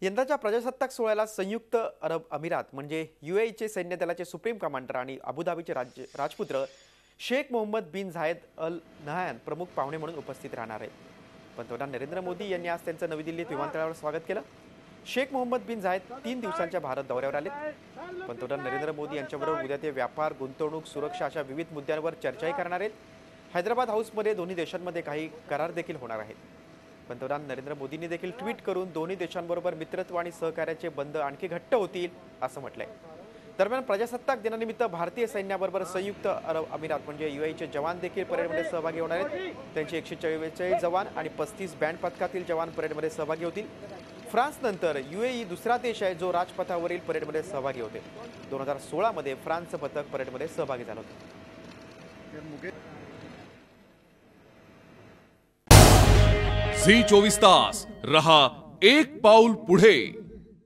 यंदाच्या प्रजासत्ताक सोहळ्याला संयुक्त अरब अमिरात म्हणजे यूएईचे सैन्य दलाचे सुप्रीम कमांडर आणि अबुधाबीचे राजपुत्र शेख मोहम्मद बिन झायद अल नहयान प्रमुख पाहुणे म्हणून उपस्थित राहणार आहेत। पंतप्रधान नरेंद्र मोदी यांनी आज त्यांचं नवी दिल्लीत विमानतळावर स्वागत केलं। शेख मोहम्मद बिन झायद 3 दिवसांच्या भारत दौऱ्यावर आले। पंतप्रधान नरेंद्र मोदी यांच्याबरोबर उद्या ते व्यापार, गुंतवणूक, सुरक्षा अशा विविध मुद्द्यांवर चर्चाही करणार आहेत। हैदराबाद हाऊसमध्ये दोन्ही देशांमध्ये काही करार देखील होणार आहेत। पंतप्रधान नरेंद्र मोदींनी देखील ट्विट करून दोन्ही देशांबरोबर मित्रत्व आणि सहकार्याचे बंध आणखी घट्ट होतील असं म्हटलंय। दरम्यान प्रजासत्ताक दिनानिमित्त भारतीय सैन्याबरोबर संयुक्त अरब अमिरात म्हणजे यूएईचे जवान देखील परेडमध्ये सहभागी होणार आहेत। त्यांचे 144 जवान आणि 35 बँड पथकातील जवान परेडमध्ये सहभागी होतील। फ्रान्स नंतर यूएई दुसरा देश आहे जो राजपथावरील परेडमध्ये सहभागी होते। 2016 मध्ये फ्रान्सचं पथक परेडमध्ये सहभागी झालं होतं। झी 24 तास रहा एक पाऊल पुढे।